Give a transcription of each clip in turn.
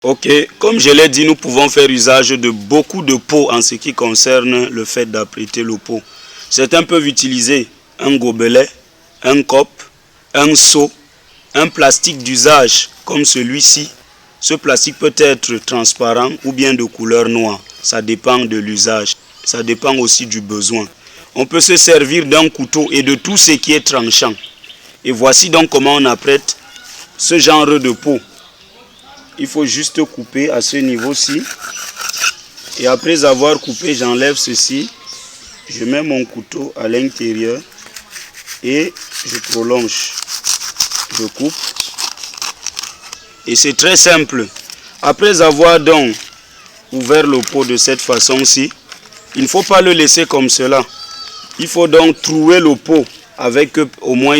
Ok, comme je l'ai dit, nous pouvons faire usage de beaucoup de pots en ce qui concerne le fait d'apprêter le pot. Certains peuvent utiliser un gobelet, un cope, un seau, un plastique d'usage comme celui-ci. Ce plastique peut être transparent ou bien de couleur noire. Ça dépend de l'usage. Ça dépend aussi du besoin. On peut se servir d'un couteau et de tout ce qui est tranchant. Et voici donc comment on apprête ce genre de pot. Il faut juste couper à ce niveau-ci. Et après avoir coupé, j'enlève ceci. Je mets mon couteau à l'intérieur et je prolonge. Je coupe. Et c'est très simple. Après avoir donc ouvert le pot de cette façon-ci, il ne faut pas le laisser comme cela. Il faut donc trouer le pot avec au moins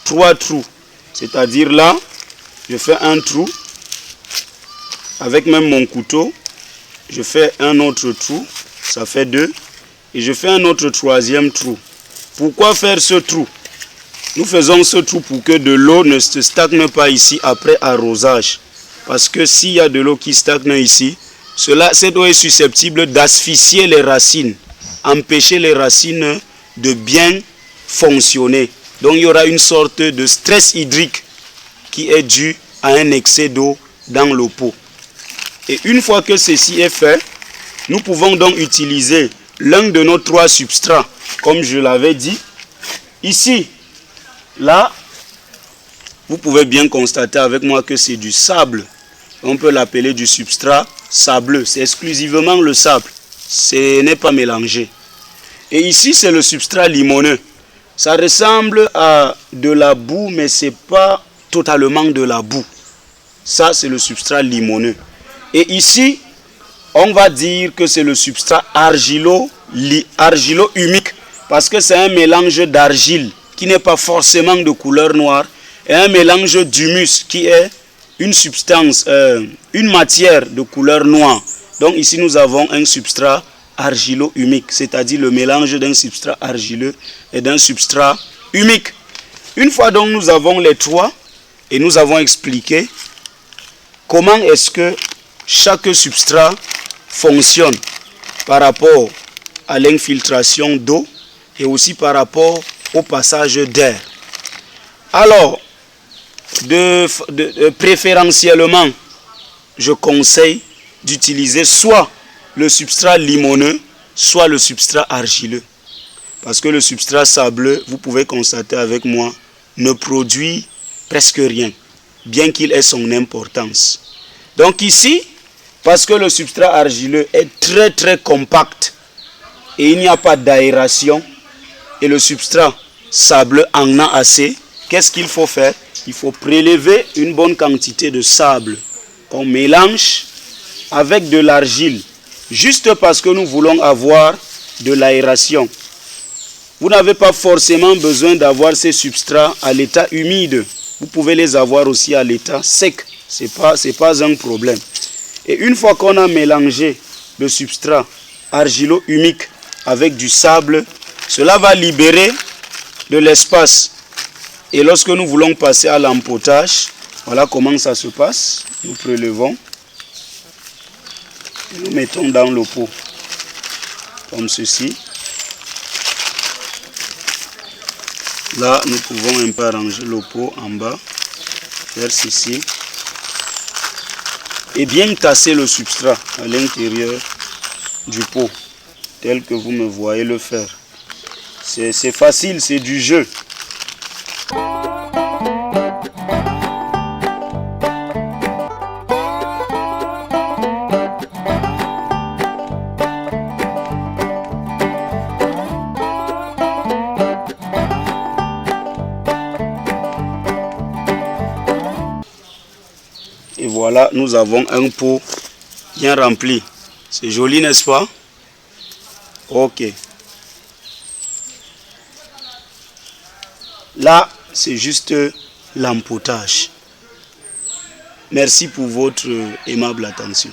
3 trous. C'est-à-dire là, je fais un trou. Avec même mon couteau, je fais un autre trou, ça fait 2. Et je fais un autre 3e trou. Pourquoi faire ce trou? Nous faisons ce trou pour que de l'eau ne se stagne pas ici après arrosage. Parce que s'il y a de l'eau qui stagne ici, cette eau est susceptible d'asphyxier les racines, empêcher les racines de bien fonctionner. Donc il y aura une sorte de stress hydrique qui est dû à un excès d'eau dans le pot. Et une fois que ceci est fait, nous pouvons donc utiliser l'un de nos 3 substrats, comme je l'avais dit. Ici, là, vous pouvez bien constater avec moi que c'est du sable. On peut l'appeler du substrat sableux. C'est exclusivement le sable. Ce n'est pas mélangé. Et ici, c'est le substrat limoneux. Ça ressemble à de la boue, mais ce n'est pas totalement de la boue. Ça, c'est le substrat limoneux. Et ici, on va dire que c'est le substrat argilo-humique parce que c'est un mélange d'argile qui n'est pas forcément de couleur noire et un mélange d'humus qui est une substance, une matière de couleur noire. Donc ici, nous avons un substrat argilo-humique, c'est-à-dire le mélange d'un substrat argileux et d'un substrat humique. Une fois donc nous avons les 3 et nous avons expliqué comment est-ce que chaque substrat fonctionne par rapport à l'infiltration d'eau et aussi par rapport au passage d'air. Alors, préférentiellement, je conseille d'utiliser soit le substrat limoneux, soit le substrat argileux. Parce que le substrat sableux, vous pouvez constater avec moi, ne produit presque rien, bien qu'il ait son importance. Donc ici, parce que le substrat argileux est très très compact et il n'y a pas d'aération et le substrat sableux en a assez, qu'est-ce qu'il faut faire? Il faut prélever une bonne quantité de sable qu'on mélange avec de l'argile, juste parce que nous voulons avoir de l'aération. Vous n'avez pas forcément besoin d'avoir ces substrats à l'état humide. Vous pouvez les avoir aussi à l'état sec. Ce n'est pas un problème. Et une fois qu'on a mélangé le substrat argilo-humique avec du sable, cela va libérer de l'espace. Et lorsque nous voulons passer à l'empotage, voilà comment ça se passe. Nous prélevons. Et nous mettons dans le pot. Comme ceci. Là, nous pouvons un peu arranger le pot en bas. Faire ceci. Et bien tasser le substrat à l'intérieur du pot, tel que vous me voyez le faire. C'est facile, c'est du jeu. Et voilà, nous avons un pot bien rempli. C'est joli, n'est-ce pas? Ok. Là, c'est juste l'empotage. Merci pour votre aimable attention.